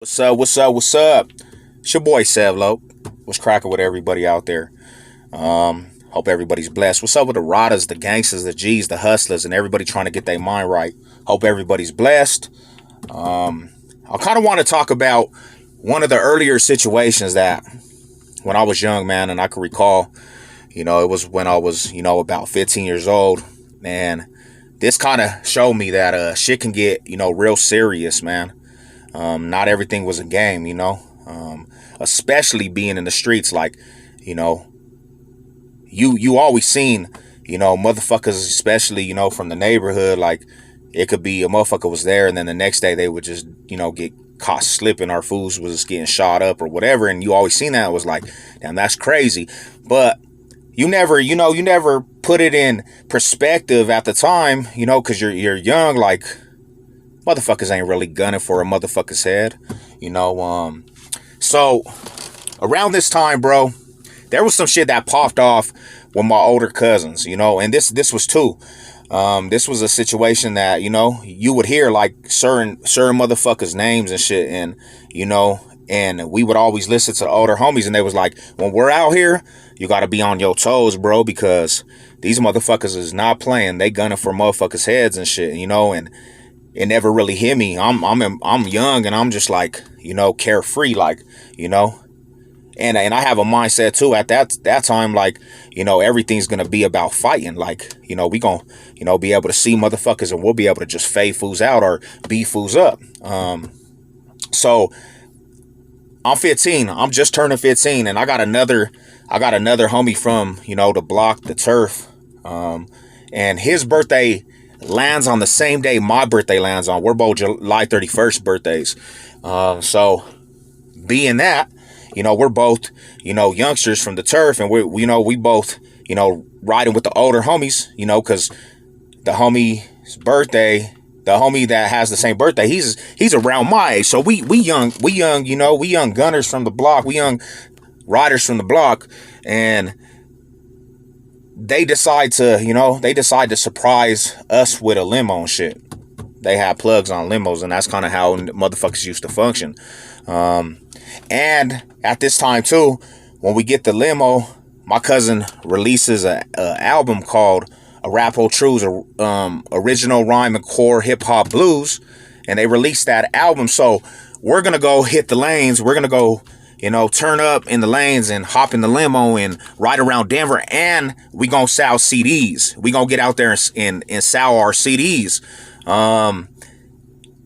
What's up? What's up? What's up? It's your boy Sevlo. What's cracking with everybody out there? Hope everybody's blessed. What's up with the Radas, the gangsters, the G's, the hustlers, and everybody trying to get their mind right? Hope everybody's blessed. I kind of want to talk about one of the earlier situations that when I was young, man, and I can recall, it was when I was, about 15 years old, and this kind of showed me that shit can get, real serious, man. Not everything was a game, especially being in the streets. Like, you know, you always seen, motherfuckers, especially, from the neighborhood. Like, it could be a motherfucker was there, and then the next day they would just, get caught slipping. Our fools was just getting shot up or whatever. And you always seen that. It was like, damn, that's crazy. But you never put it in perspective at the time, because you're young. Like, motherfuckers ain't really gunning for a motherfucker's head, So around this time, bro, there was some shit that popped off with my older cousins, and this was too. This was a situation that you would hear like certain motherfuckers' names and shit, and we would always listen to the older homies, and they was like, when we're out here, you got to be on your toes, bro, because these motherfuckers is not playing. They gunning for motherfuckers' heads and shit, and it never really hit me. I'm young, and I'm just like, carefree, like, and I have a mindset too at that time, like, everything's gonna be about fighting. Like, we gonna, be able to see motherfuckers, and we'll be able to just fade fools out or beat fools up. So I'm 15. I'm just turning 15, and I got another homie from, the block, the turf. And his birthday lands on the same day my birthday lands on. We're both July 31st birthdays. So being that, we're both, youngsters from the turf, and we both, riding with the older homies, because the homie's birthday, the homie that has the same birthday, he's around my age. So we young, we young gunners from the block, we young riders from the block, and they decide to surprise us with a limo and shit. They had plugs on limos, and that's kind of how motherfuckers used to function. And at this time too, when we get the limo, my cousin releases a album called Arapaho Truths, Original Rhyme and Core Hip Hop Blues, and they released that album. So we're gonna go hit the lanes. We're gonna go, turn up in the lanes and hop in the limo and ride around Denver, and we gonna sell CDs. We gonna get out there and sell our CDs.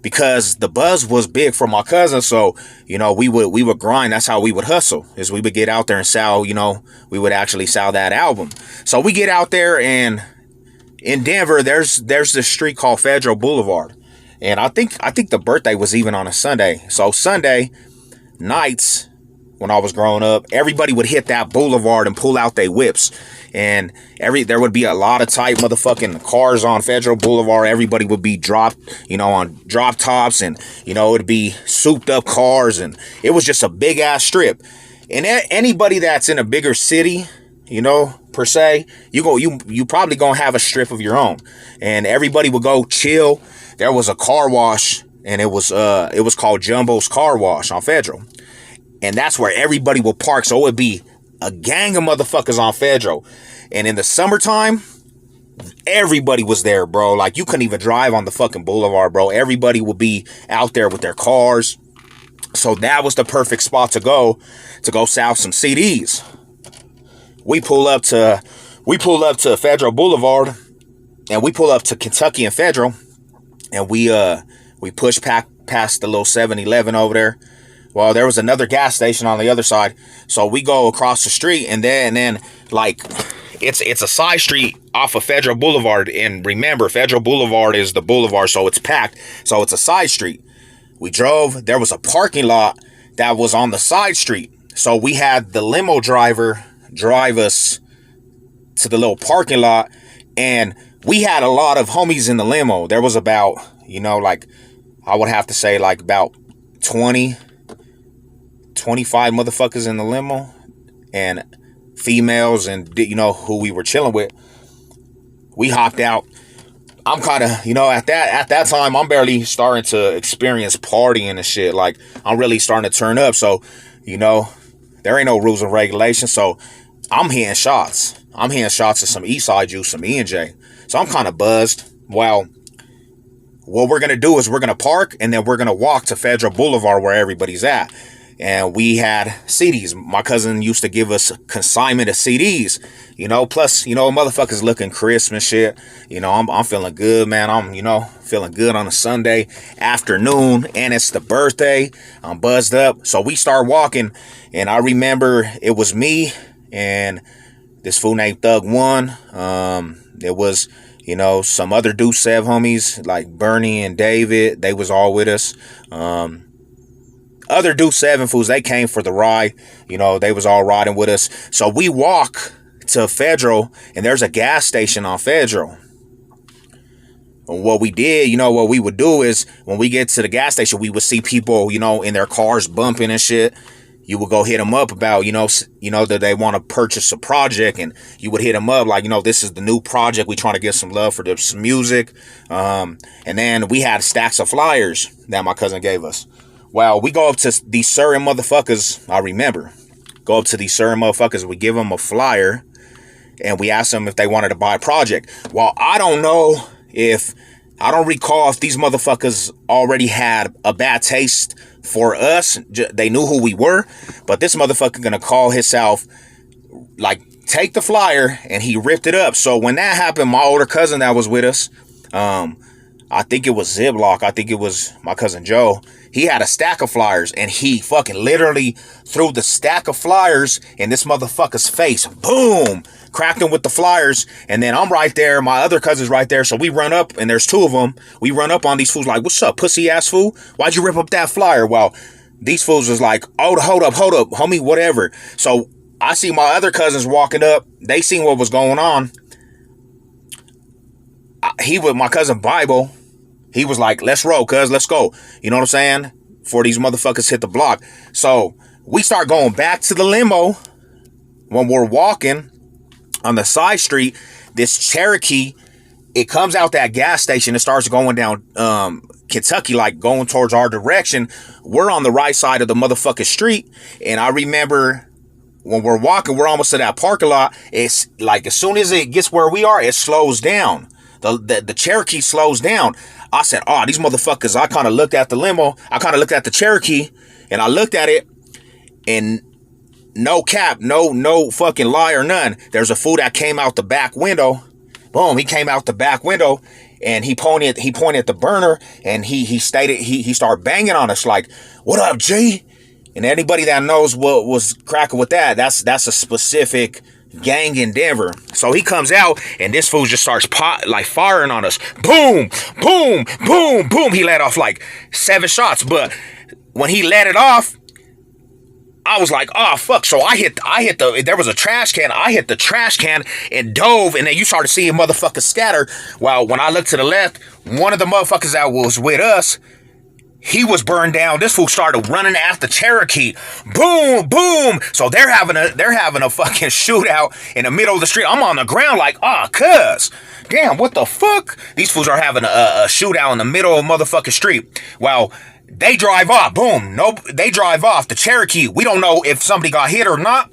Because the buzz was big for my cousin, so we would grind. That's how we would hustle, is we would get out there and sell. We would actually sell that album. So we get out there, and in Denver, there's this street called Federal Boulevard, and I think the birthday was even on a Sunday. So Sunday nights, when I was growing up, everybody would hit that boulevard and pull out their whips. And there would be a lot of tight motherfucking cars on Federal Boulevard. Everybody would be dropped, on drop tops, and, it'd be souped up cars. And it was just a big ass strip. And anybody that's in a bigger city, per se, you probably gonna have a strip of your own. And everybody would go chill. There was a car wash, and it was called Jumbo's Car Wash on Federal. And that's where everybody will park. So it would be a gang of motherfuckers on Federal. And in the summertime, everybody was there, bro. Like, you couldn't even drive on the fucking boulevard, bro. Everybody would be out there with their cars. So that was the perfect spot to go sell some CDs. We pull up to Federal Boulevard, and we pull up to Kentucky and Federal, and we push past the little 7-Eleven over there. Well, there was another gas station on the other side. So we go across the street, and then like, it's a side street off of Federal Boulevard. And remember, Federal Boulevard is the boulevard, so it's packed. So it's a side street. We drove. There was a parking lot that was on the side street. So we had the limo driver drive us to the little parking lot, and we had a lot of homies in the limo. There was about, like, I would have to say, like, about 25 motherfuckers in the limo, and females, and who we were chilling with. We hopped out. I'm kind of, at that time, I'm barely starting to experience partying and shit. Like, I'm really starting to turn up. So, there ain't no rules and regulations. So, I'm hitting shots. I'm hitting shots of some Eastside juice, some E&J. So, I'm kind of buzzed. Well, what we're going to do is we're going to park and then we're going to walk to Federal Boulevard where everybody's at. And we had CDs. My cousin used to give us a consignment of CDs, plus, motherfuckers looking crisp and shit. I'm feeling good, man. I'm, feeling good on a Sunday afternoon, and it's the birthday. I'm buzzed up. So we start walking, and I remember it was me and this fool named Thug One. It was, some other Deuce Sev homies like Bernie and David. They was all with us. Other Deuce 7 fools, they came for the ride. They was all riding with us. So we walk to Federal, and there's a gas station on Federal. And what we did, what we would do is when we get to the gas station, we would see people, in their cars bumping and shit. You would go hit them up about, that they want to purchase a project, and you would hit them up like, this is the new project. We trying to get some love for some music. And then we had stacks of flyers that my cousin gave us. Well, we go up to these certain motherfuckers, I remember. Go up to these certain motherfuckers, we give them a flyer, and we ask them if they wanted to buy a project. Well, I don't recall if these motherfuckers already had a bad taste for us. They knew who we were, but this motherfucker gonna call himself, like, take the flyer, and he ripped it up. So when that happened, my older cousin that was with us, I think it was Ziploc, I think it was my cousin Joe, he had a stack of flyers, and he fucking literally threw the stack of flyers in this motherfucker's face. Boom! Cracked him with the flyers, and then I'm right there, my other cousin's right there, so we run up, and there's two of them. We run up on these fools like, what's up, pussy-ass fool? Why'd you rip up that flyer? Well, these fools was like, oh, hold up, homie, whatever. So I see my other cousins walking up. They seen what was going on. He with my cousin Bible. He was like, let's roll, cuz, let's go. You know what I'm saying? Before these motherfuckers hit the block. So we start going back to the limo. When we're walking on the side street, this Cherokee, it comes out that gas station and starts going down Kentucky, like going towards our direction. We're on the right side of the motherfucking street. And I remember when we're walking, we're almost to that parking lot. It's like as soon as it gets where we are, it slows down. The Cherokee slows down. I said, oh, these motherfuckers. I kind of looked at the limo. I kind of looked at the Cherokee, and I looked at it, and no cap, no fucking lie or none. There's a fool that came out the back window. Boom, he came out the back window, and he pointed at the burner, and he started banging on us like, what up, G? And anybody that knows what was cracking with that, that's a specific gang in Denver. So he comes out, and this fool just starts firing on us. Boom, boom, boom, boom. He let off like 7 shots, but when he let it off, I was like, oh fuck. So there was a trash can. I hit the trash can and dove, and then you started seeing motherfuckers scatter. Well, when I looked to the left, one of the motherfuckers that was with us, he was burned down. This fool started running after Cherokee. Boom, boom. So they're having a fucking shootout in the middle of the street. I'm on the ground like, cuz. Damn, what the fuck? These fools are having a shootout in the middle of motherfucking street. Well, they drive off. Boom. Nope. They drive off. The Cherokee, we don't know if somebody got hit or not.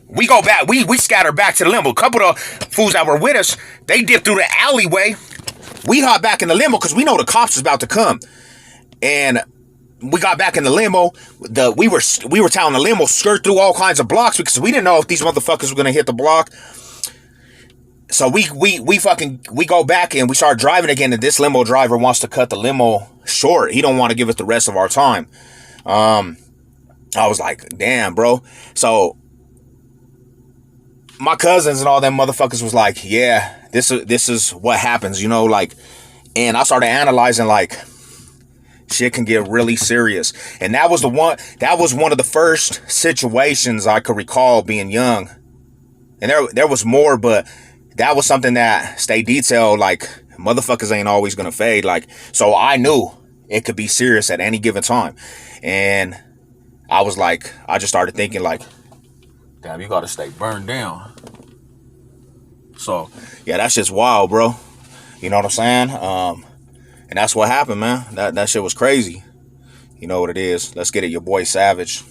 We go back. We scatter back to the limo. A couple of fools that were with us, they dipped through the alleyway. We hop back in the limo because we know the cops is about to come. And we got back in the limo. We were telling the limo skirt through all kinds of blocks because we didn't know if these motherfuckers were gonna hit the block. So we go back and we start driving again. And this limo driver wants to cut the limo short. He don't want to give us the rest of our time. I was like, damn, bro. So my cousins and all them motherfuckers was like, yeah, this is what happens, like. And I started analyzing like, shit can get really serious. And that was one of the first situations I could recall being young. And there was more, but that was something that stayed detailed. Like, motherfuckers ain't always gonna fade. Like, so I knew it could be serious at any given time. And I was like, I just started thinking like, damn, you gotta stay burned down. So yeah, that's just wild, bro. You know what I'm saying? And that's what happened, man. That shit was crazy. You know what it is. Let's get it. Your boy Savage.